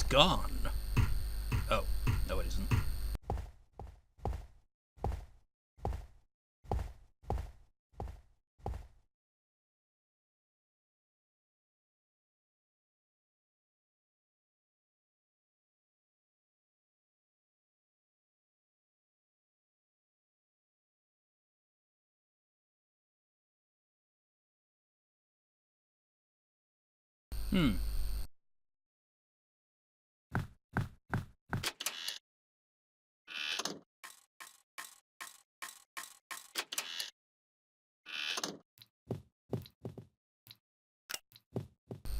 gone. Oh, no it isn't.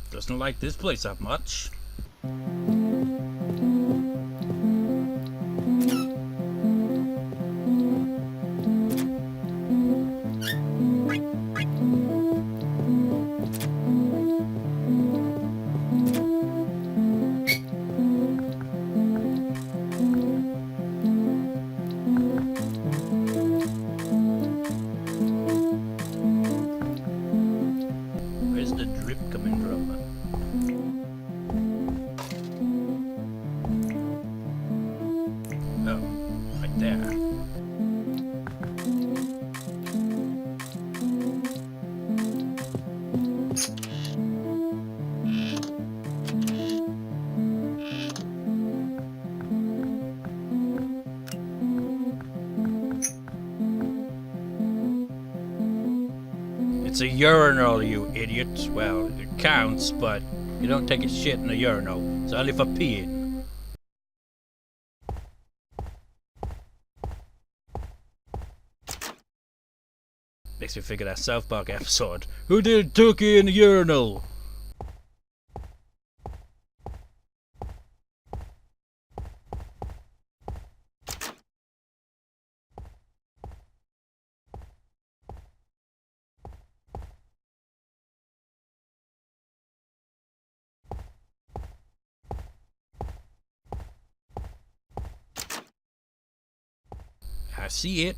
Doesn't like this place that much. Where's the drip coming from? Oh, right there. It's a urinal, you idiot. Well, it counts, but you don't take a shit in a urinal. It's only for peeing. Makes me think of that South Park episode. Who did turkey in the urinal? I see it.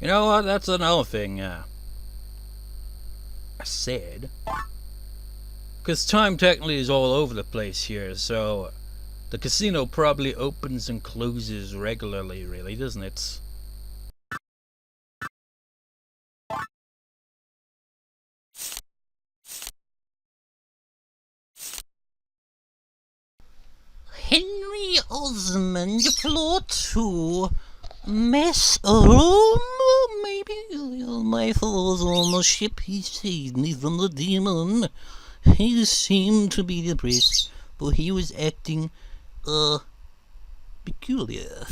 You know what? That's another thing. I said. Because time technically is all over the place here, so the casino probably opens and closes regularly, really, doesn't it? Henry Osmond, floor 2. Mess room? Maybe my father's on the ship. He saved me from the demon. He seemed to be depressed, for he was acting, peculiar.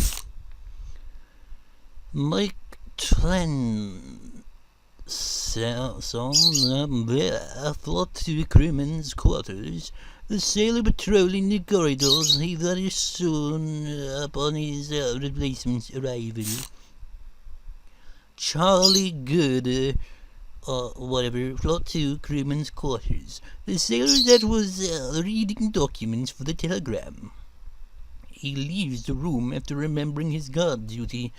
Mike Twain. Somewhere, floor 2, crewmen's quarters. The sailor patrolling the corridors, he very soon, upon his replacement's arrival. Charlie Good, whatever, floor 2, crewmen's quarters. The sailor that was reading documents for the telegram. He leaves the room after remembering his guard duty.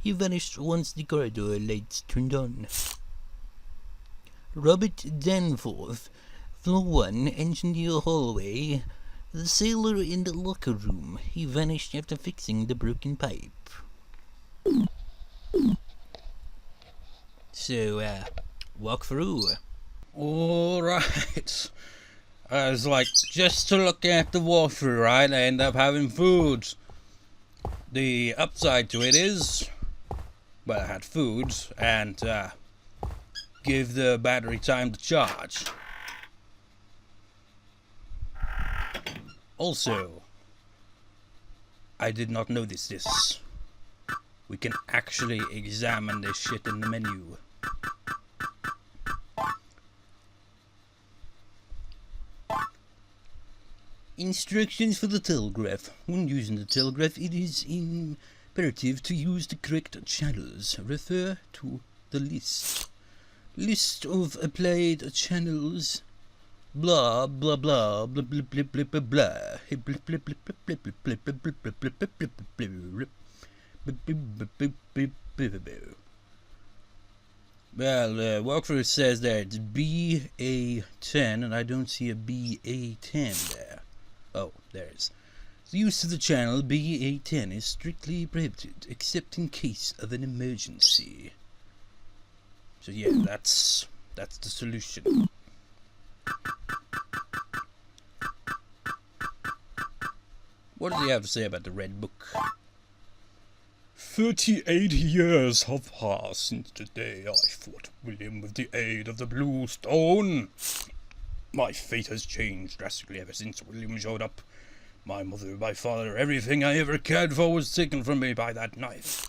He vanished once the corridor lights turned on. Robert Danforth, floor 1, engineer hallway. The sailor in the locker room. He vanished after fixing the broken pipe. So, walk through. Alright. I was like, just to look at the walkthrough, right? I end up having food. The upside to it is, well, I had food and give the battery time to charge. Also, I did not notice this. We can actually examine this shit in the menu. Instructions for the telegraph. When using the telegraph, it is imperative to use the correct channels. Refer to the list. List of applied channels. Blah blah blah blah blah blah blah blah blah. Well, walkthrough says that it's BA10, and I don't see a BA10 there. Oh, there it is. The use of the channel BA10 is strictly prohibited, except in case of an emergency. So yeah, that's the solution. What does he have to say about the Red Book? 38 years have passed since the day I fought William with the aid of the Blue Stone. My fate has changed drastically ever since William showed up. My mother, my father, everything I ever cared for was taken from me by that knife.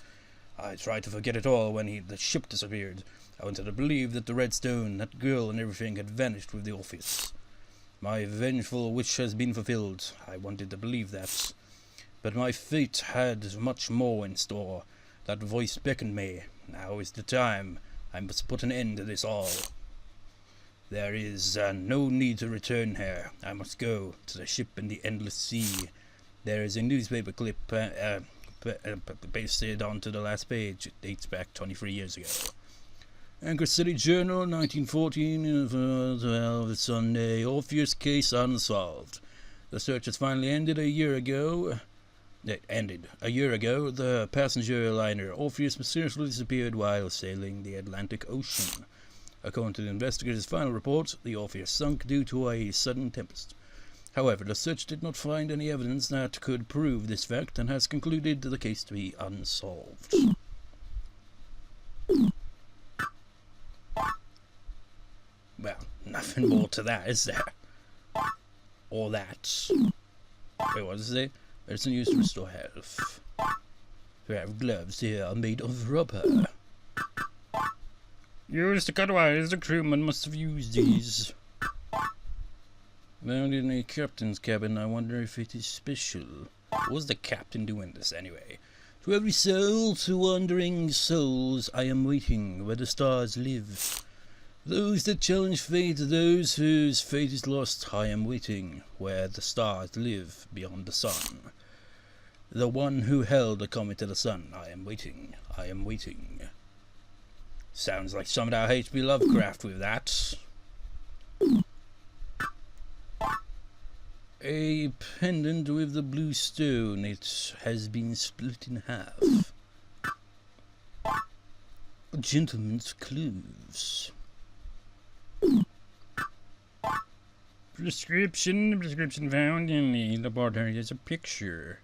I tried to forget it all when the ship disappeared. I wanted to believe that the Red Stone, that girl and everything had vanished with the Orpheus. My vengeful wish has been fulfilled. I wanted to believe that. But my fate had much more in store. That voice beckoned me. Now is the time. I must put an end to this all. There is no need to return here. I must go to the ship in the endless sea. There is a newspaper clip pasted onto the last page. It dates back 23 years ago. Anchor City Journal, 1914, 12 Sunday. Orpheus case unsolved. The search has finally ended a year ago. It ended a year ago. The passenger liner Orpheus mysteriously disappeared while sailing the Atlantic Ocean. According to the investigators' final report, the Orpheus sunk due to a sudden tempest. However, the search did not find any evidence that could prove this fact and has concluded the case to be unsolved. Well, nothing more to that, is there? Or that. Wait, what does it say? Medicine used to restore health. We have gloves here made of rubber. Used to cut wires, the crewman must have used these. Found in a captain's cabin. I wonder if it is special. What was the captain doing this anyway? To every soul, to wandering souls, I am waiting where the stars live. Those that challenge fate, those whose fate is lost, I am waiting where the stars live beyond the sun. The one who held the comet to the sun, I am waiting, I am waiting. Sounds like some of our H.P. Lovecraft with that. A pendant with the blue stone. It has been split in half. A gentleman's clothes. Prescription found in the laboratory is a picture.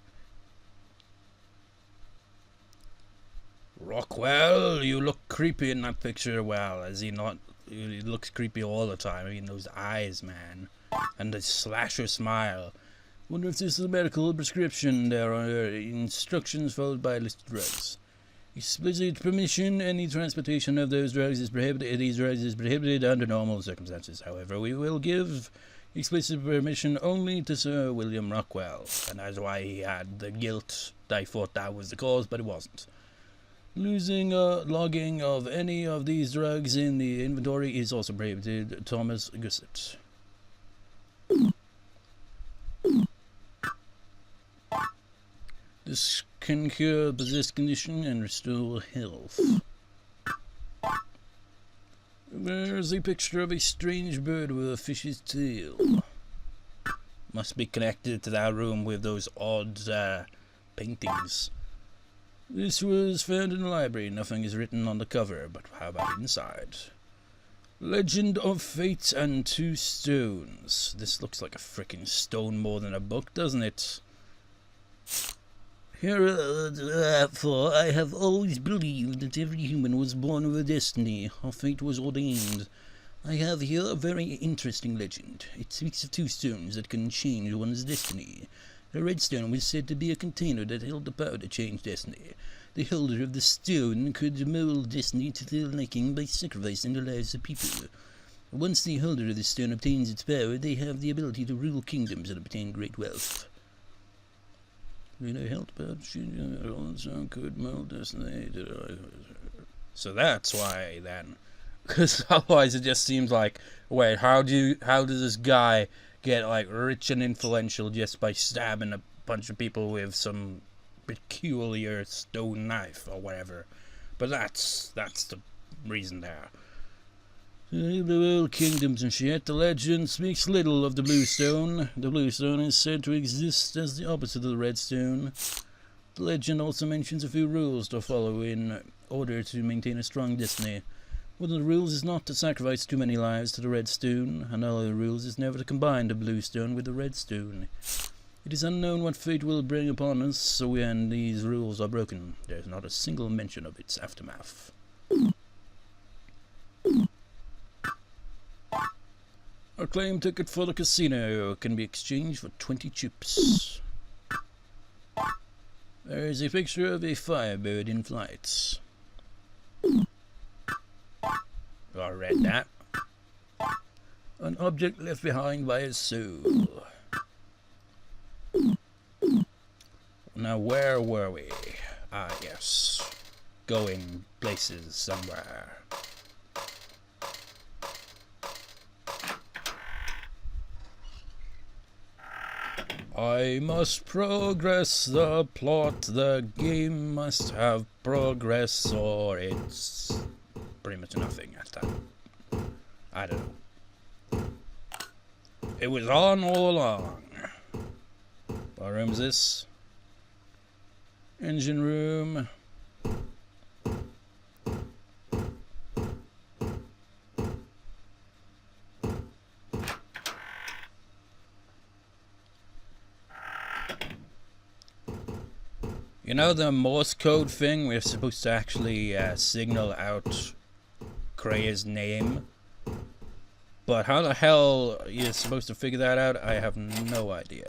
Rockwell, you look creepy in that picture. Well, is he not? He looks creepy all the time. I mean, those eyes, man. And the slasher smile. Wonder if this is a medical prescription. There are instructions followed by a list of drugs. Explicit permission. Any transportation of those drugs is prohibited. These drugs is prohibited under normal circumstances. However, we will give explicit permission only to Sir William Rockwell. And that's why he had the guilt. I thought that was the cause, but it wasn't. Losing logging of any of these drugs in the inventory is also prohibited. Thomas Gusset. This can cure possessed condition and restore health. There's a picture of a strange bird with a fish's tail. Must be connected to that room with those odd paintings. This was found in the library. Nothing is written on the cover, but how about inside? Legend of Fate and Two Stones. This looks like a frickin' stone more than a book, doesn't it? Therefore, I have always believed that every human was born with a destiny. Our fate was ordained. I have here a very interesting legend. It speaks of two stones that can change one's destiny. The red stone was said to be a container that held the power to change destiny. The holder of the stone could mold destiny to their liking by sacrificing the lives of people. Once the holder of the stone obtains its power, they have the ability to rule kingdoms and obtain great wealth. Really helped about stone could mold destiny. So that's why then, because otherwise it just seems like, wait, how does this guy get like rich and influential just by stabbing a bunch of people with some peculiar stone knife or whatever? But that's the reason there. The world kingdoms and shit. The legend speaks little of the Bluestone. The Bluestone is said to exist as the opposite of the Redstone. The legend also mentions a few rules to follow in order to maintain a strong destiny. One of the rules is not to sacrifice too many lives to the Redstone. Another of the rules is never to combine the Bluestone with the Redstone. It is unknown what fate will bring upon us, so when these rules are broken, there is not a single mention of its aftermath. A claim ticket for the casino can be exchanged for 20 chips. There is a picture of a firebird in flight. I read that. An object left behind by his soul. Now where were we? Ah yes. Going places somewhere. I must progress the plot, the game must have progress, or it's pretty much nothing at that. I don't know. It was on all along. What room is this? Engine room. You know the Morse code thing? We're supposed to actually signal out Crea's name. But how the hell you're supposed to figure that out, I have no idea.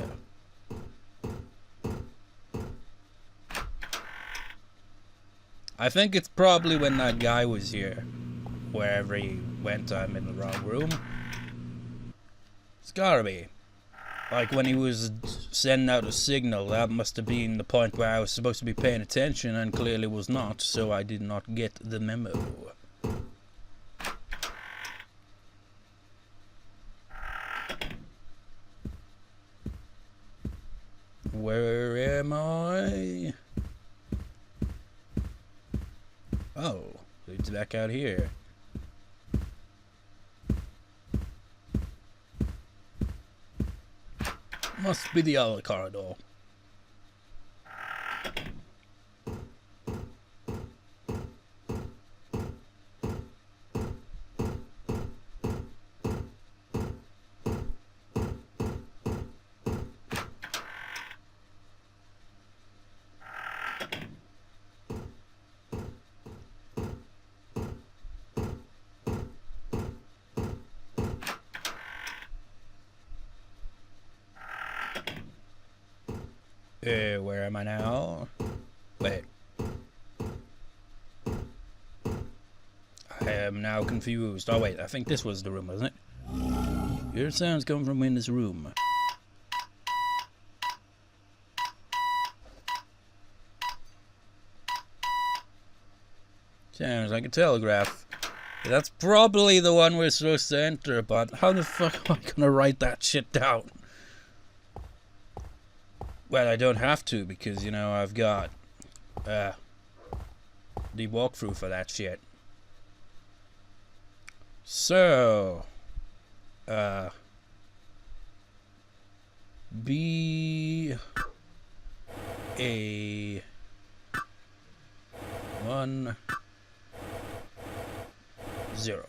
I think it's probably when that guy was here. Wherever he went, I'm in the wrong room. It's gotta be. Like when he was sending out a signal, that must have been the point where I was supposed to be paying attention and clearly was not, so I did not get the memo. Where am I? Oh, it's back out here. Must be the other corridor. Where am I now? Wait. I am now confused. Oh wait, I think this was the room, wasn't it? Your sounds come from in this room. Sounds like a telegraph. That's probably the one we're supposed to enter, but how the fuck am I gonna write that shit down? Well, I don't have to because, you know, I've got the walkthrough for that shit. So, B A 1 0.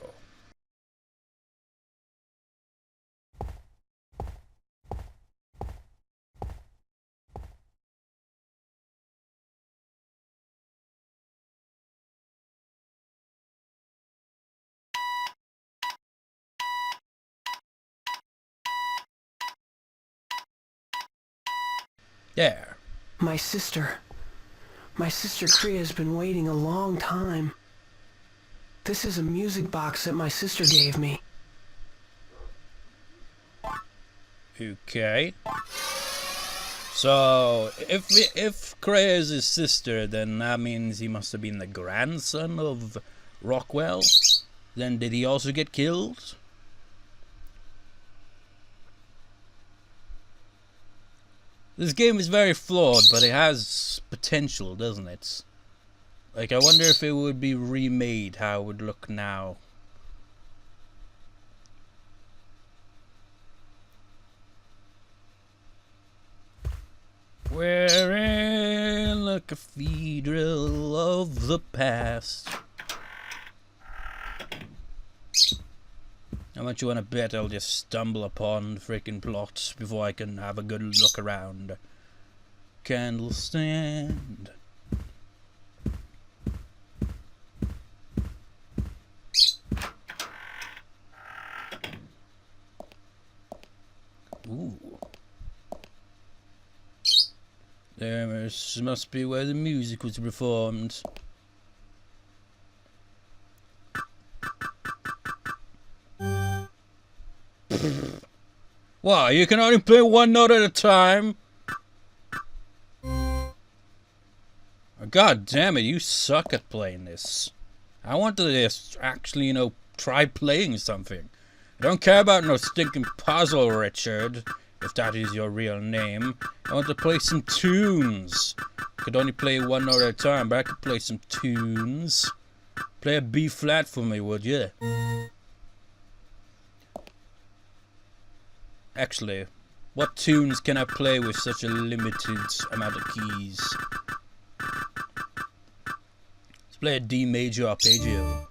There. My sister Crea has been waiting a long time. This is a music box that my sister gave me. Okay. So, if Crea is his sister, then that means he must have been the grandson of Rockwell. Then did he also get killed? This game is very flawed, but it has potential, doesn't it? Like, I wonder if it would be remade, how it would look now. We're in the cathedral of the past. How much you wanna bet I'll just stumble upon the freaking plot before I can have a good look around? Candle stand. Ooh. This must be where the music was performed. Wow, you can only play one note at a time? God damn it, you suck at playing this. I want to just actually, try playing something. I don't care about no stinking puzzle, Richard, if that is your real name. I want to play some tunes. Could only play one note at a time, but I could play some tunes. Play a B flat for me, would you? Actually, what tunes can I play with such a limited amount of keys? Let's play a D major arpeggio.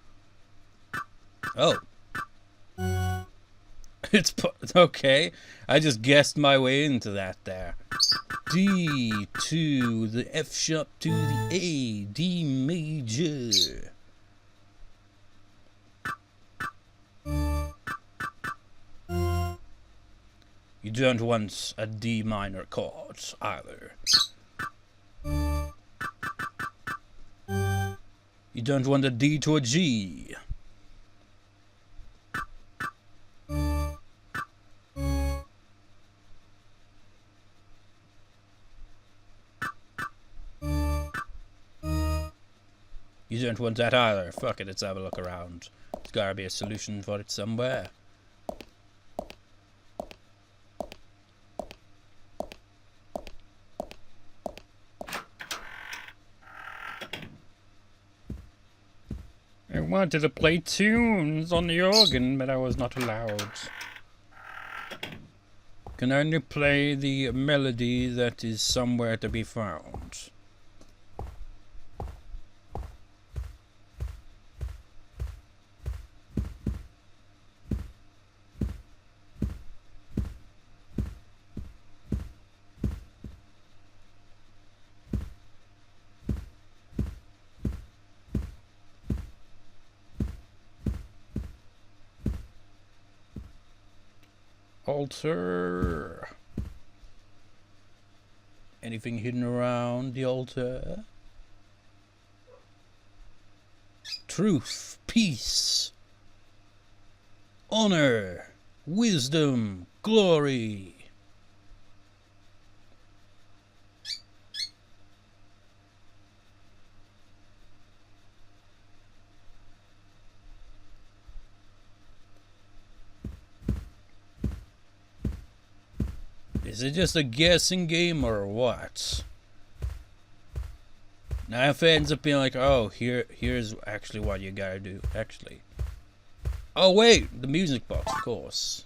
Oh. It's okay. I just guessed my way into that there. D to the F sharp to the A. D major. You don't want a D minor chord either. You don't want a D to a G. You don't want that either. Fuck it, let's have a look around. There's gotta be a solution for it somewhere. I wanted to play tunes on the organ, but I was not allowed. Can only play the melody that is somewhere to be found. Altar. Anything hidden around the altar? Truth, peace, honor, wisdom, glory. Is it just a guessing game or what? Now if it ends up being like, oh, here's actually what you gotta do, actually. Oh wait, the music box, of course.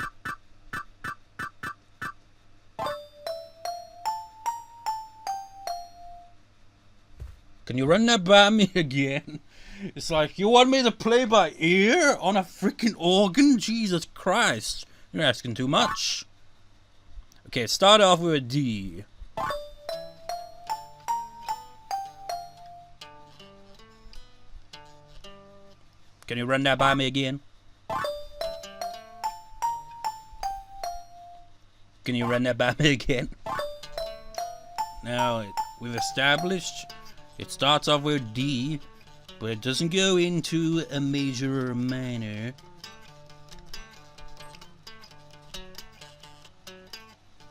Can you run that by me again? It's like, you want me to play by ear on a freaking organ? Jesus Christ, you're asking too much. Okay, start off with a D. Can you run that by me again? Can you run that by me again? Now, we've established it starts off with D, but it doesn't go into a major or minor.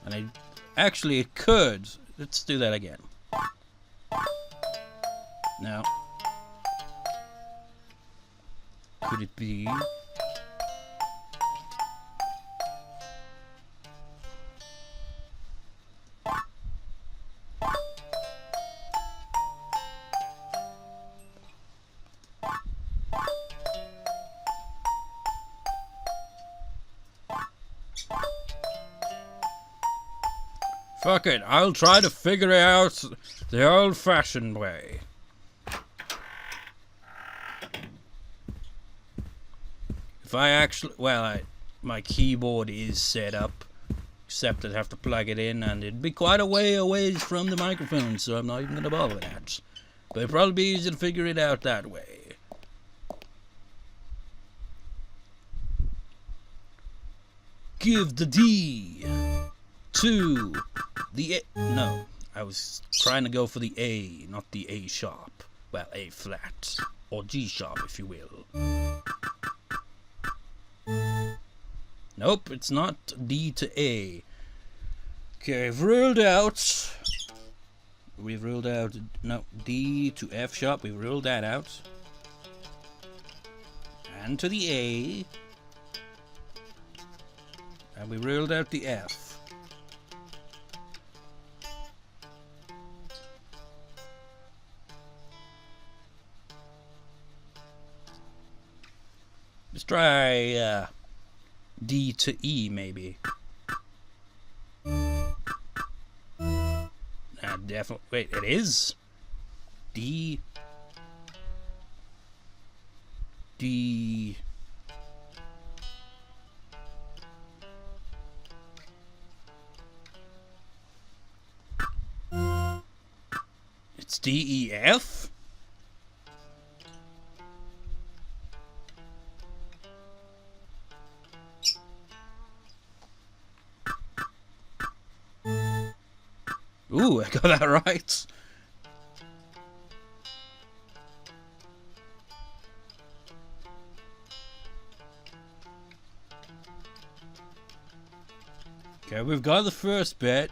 And actually it could. Let's do that again. Now, could it be? Fuck it, I'll try to figure it out the old-fashioned way. If I actually... Well, my keyboard is set up. Except I'd have to plug it in, and it'd be quite a way away from the microphone, so I'm not even gonna bother with that. But it'd probably be easy to figure it out that way. Give the D to the A. No, I was trying to go for the A, not the A sharp. Well, A flat, or G sharp if you will. Nope, it's not D to A. Okay, We've ruled out, no, D to F sharp, we've ruled that out. And to the A. And we ruled out the F. Let's try, D to E, maybe. Definitely. Wait, it is D. D. It's D, E, F? Ooh, I got that right. Okay, we've got the first bit.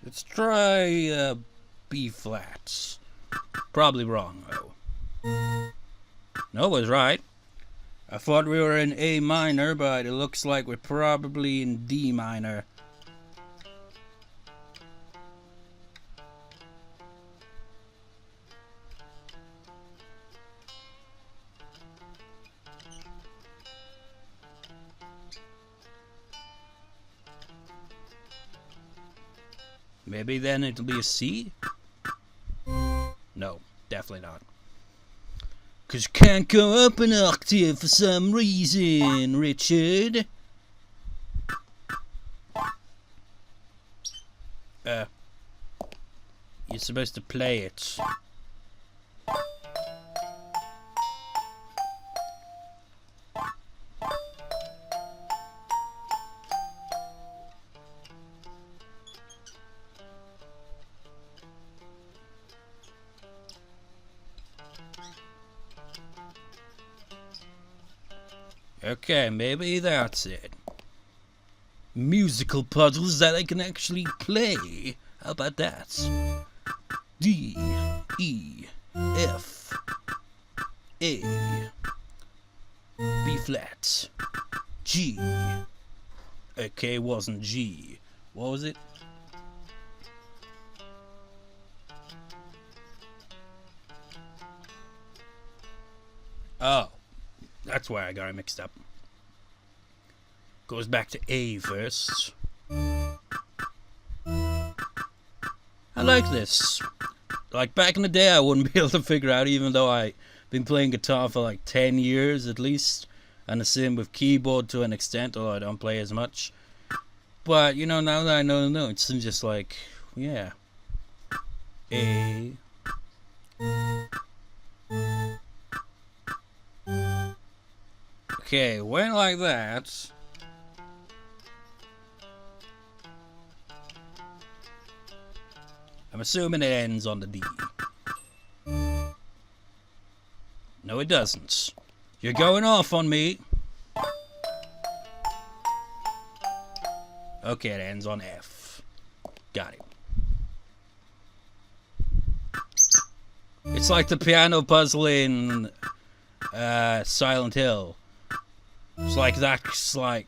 Let's try B flat. Probably wrong though. No, it was right. I thought we were in A minor, but it looks like we're probably in D minor. Maybe then it'll be a C? No, definitely not. 'Cause you can't go up an octave for some reason, Richard. You're supposed to play it. Okay, maybe that's it. Musical puzzles that I can actually play. How about that? D, E, F, A, B flat, G. Okay, wasn't G. What was it? Oh. That's why I got it mixed up. Goes back to A first. I like this. Like back in the day I wouldn't be able to figure out, even though I've been playing guitar for like 10 years at least. And the same with keyboard to an extent, although I don't play as much. But you know, now that I know the notes, I'm just like, yeah. A. Okay, went like that. I'm assuming it ends on the D. No, it doesn't. You're going off on me. Okay, it ends on F. Got it. It's like the piano puzzle in Silent Hill. It's like that's like,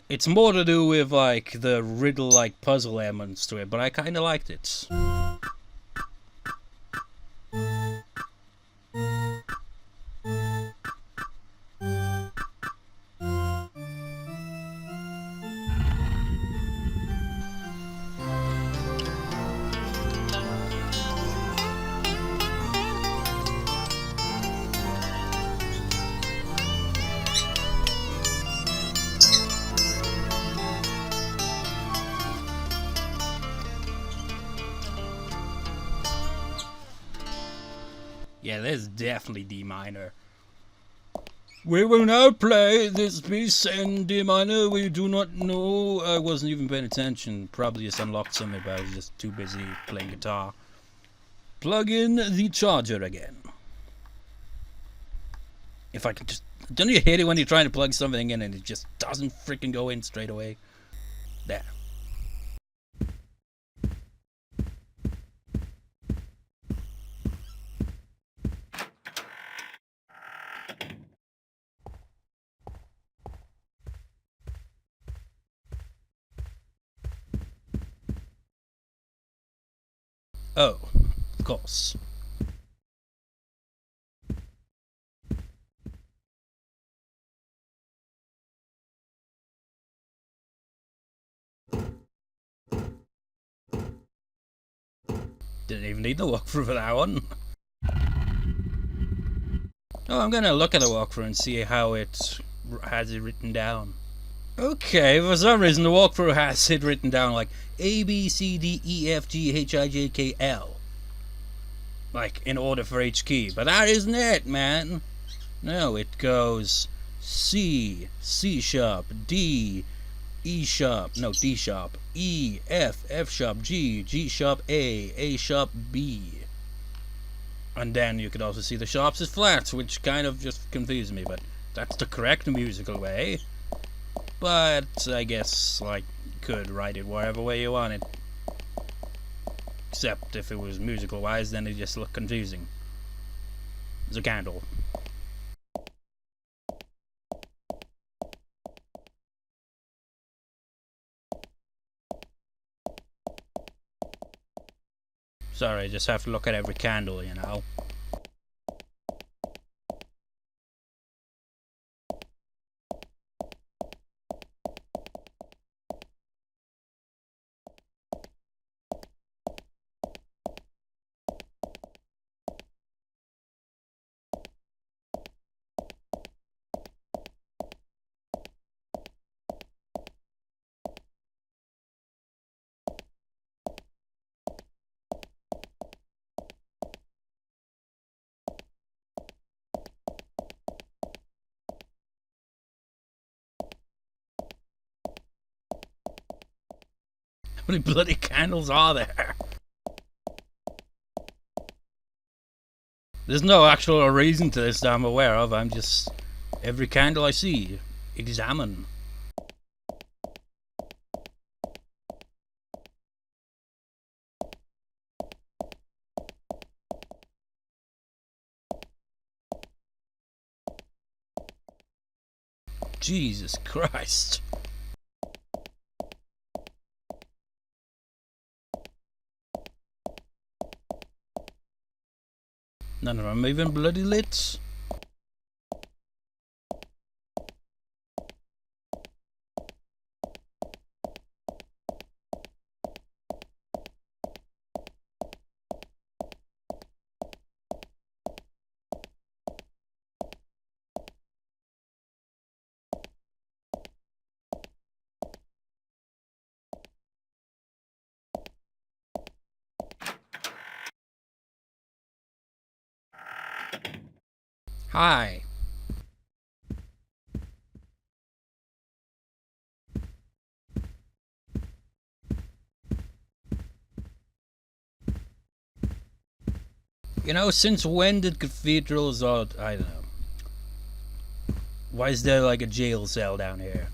it's more to do with like the riddle like puzzle elements to it, but I kind of liked it. Yeah, that's definitely D minor. We will now play this piece in D minor. We do not know. I wasn't even paying attention. Probably just unlocked something, but I was just too busy playing guitar. Plug in the charger again. If I could just... Don't you hate it when you're trying to plug something in and it just doesn't freaking go in straight away? There. Oh, of course. Didn't even need the walkthrough for that one. Oh, I'm gonna look at the walkthrough and see how it has it written down. Okay, for some reason the walkthrough has it written down like A, B, C, D, E, F, G, H, I, J, K, L. Like, in order for each key. But that isn't it, man. No, it goes C, C sharp, D, E sharp, no, D sharp, E, F, F sharp, G, G sharp, A sharp, B. And then you could also see the sharps as flats, which kind of just confused me, but that's the correct musical way. But I guess, like, you could write it whatever way you wanted. Except if it was musical wise, then it just looked confusing. There's a candle. Sorry, I just have to look at every candle, you know. How many bloody candles are there? There's no actual reason to this that I'm aware of. I'm just... Every candle I see, examine. Jesus Christ. None of them even bloody lit. Hi. You know, since when did cathedrals or I don't know. Why is there like a jail cell down here?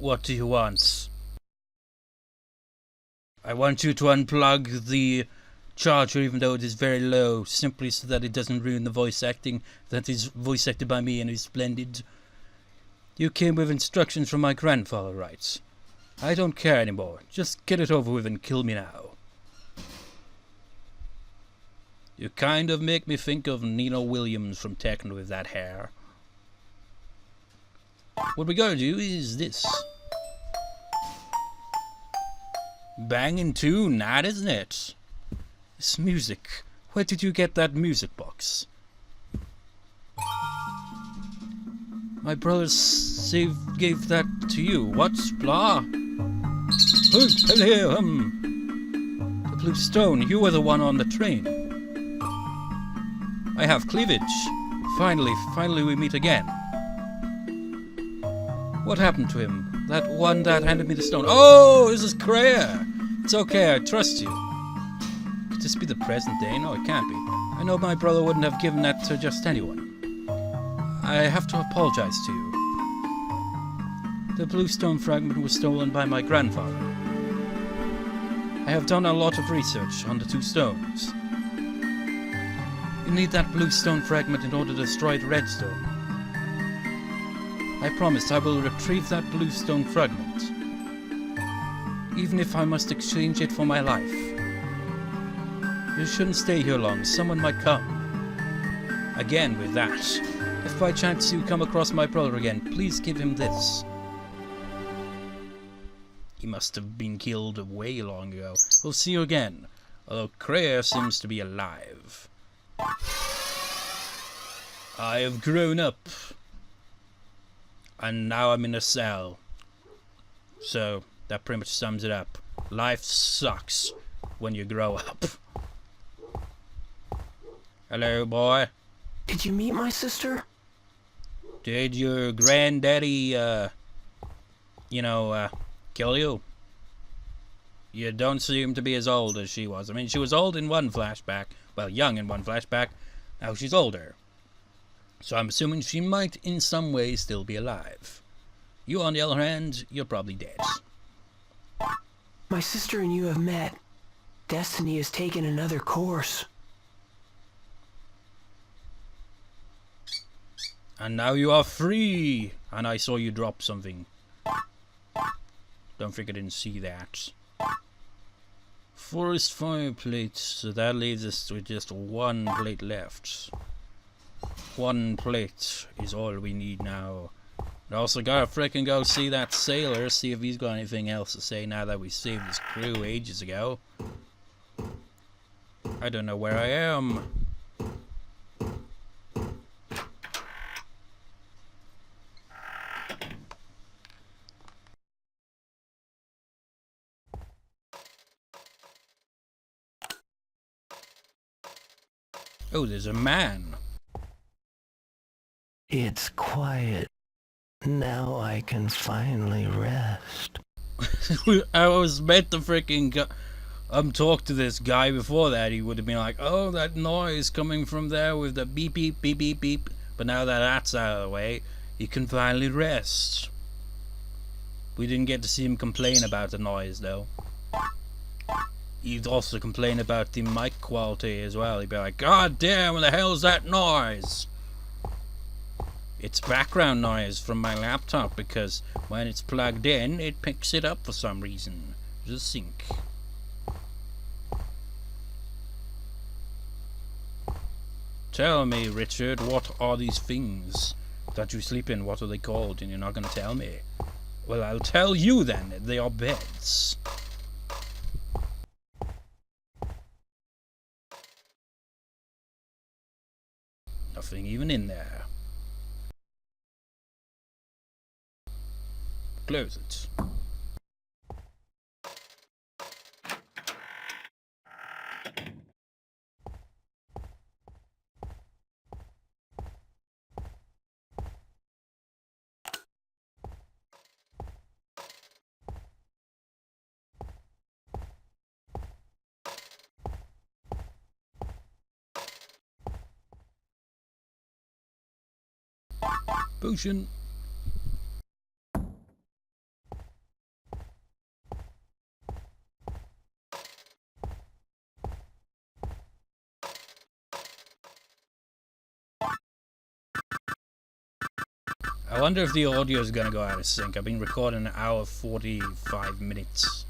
What do you want? I want you to unplug the charger even though it is very low, simply so that it doesn't ruin the voice acting that is voice acted by me and is splendid. You came with instructions from my grandfather, right? I don't care anymore. Just get it over with and kill me now. You kind of make me think of Nina Williams from Tekken with that hair. What we're going to do is this. Banging tune, that isn't it? This music. Where did you get that music box? My brother gave that to you. What? Blah? The blue stone. You were the one on the train. I have cleavage. Finally we meet again. What happened to him? That one that handed me the stone. Oh, this is Crea. It's okay, I trust you. Could this be the present day? No, it can't be. I know my brother wouldn't have given that to just anyone. I have to apologize to you. The blue stone fragment was stolen by my grandfather. I have done a lot of research on the two stones. You need that blue stone fragment in order to destroy the red stone. I promise I will retrieve that blue stone fragment, even if I must exchange it for my life. You shouldn't stay here long, someone might come. Again with that. If by chance you come across my brother again, please give him this. He must have been killed way long ago. We'll see you again, although Crea seems to be alive. I have grown up, and now I'm in a cell. So, that pretty much sums it up. Life sucks when you grow up. Hello, boy. Did you meet my sister? Did your granddaddy, kill you? You don't seem to be as old as she was. I mean, she was old in one flashback. Well, young in one flashback. Now she's older. So I'm assuming she might in some way still be alive. You, on the other hand, you're probably dead. My sister and you have met. Destiny has taken another course. And now you are free! And I saw you drop something. Don't think I didn't see that. Forest fireplates. So that leaves us with just one plate left. One plate is all we need now. We also gotta frickin' go see that sailor, see if he's got anything else to say now that we saved his crew ages ago. I don't know where I am. Oh, there's a man. It's quiet. Now I can finally rest. I was meant to freaking talk to this guy before that. He would have been like, oh, that noise coming from there with the beep beep beep beep beep. But now that that's out of the way, he can finally rest. We didn't get to see him complain about the noise though. He'd also complain about the mic quality as well. He'd be like, God damn, what the hell's that noise? It's background noise from my laptop because when it's plugged in, it picks it up for some reason. Just sync. Tell me, Richard, what are these things that you sleep in? What are they called? And you're not going to tell me. Well, I'll tell you then. They are beds. Nothing even in there. Close it. Potion. I wonder if the audio is gonna go out of sync. I've been recording an hour 45 minutes.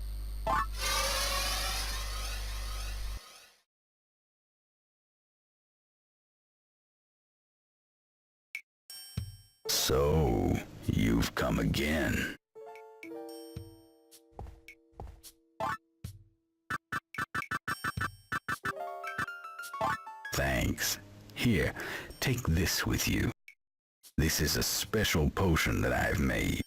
So, you've come again. Thanks. Here, take this with you. This is a special potion that I've made.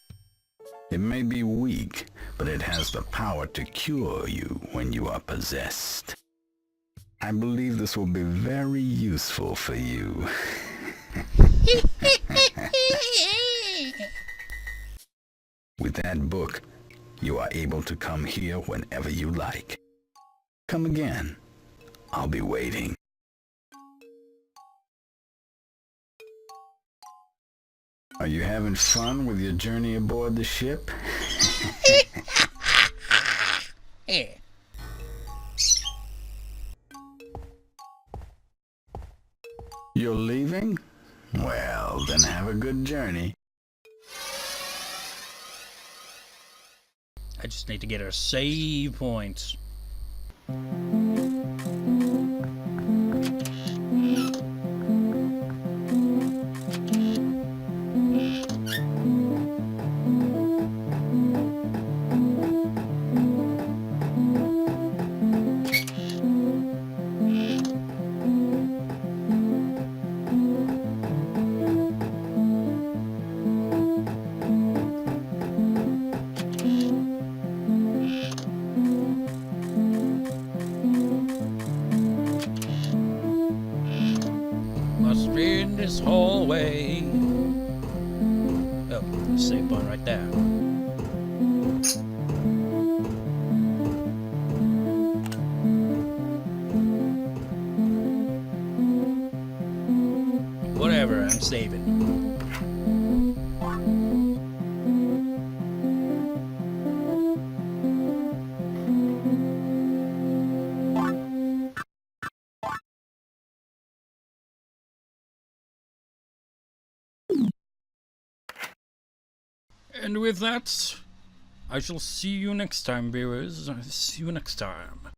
It may be weak, but it has the power to cure you when you are possessed. I believe this will be very useful for you. With that book, you are able to come here whenever you like. Come again. I'll be waiting. Are you having fun with your journey aboard the ship? Yeah. You're leaving? Well, then have a good journey. I just need to get her save points. Must be in this hallway. Oh, save point right there. Whatever, I'm saving. And with that, I shall see you next time, viewers. See you next time.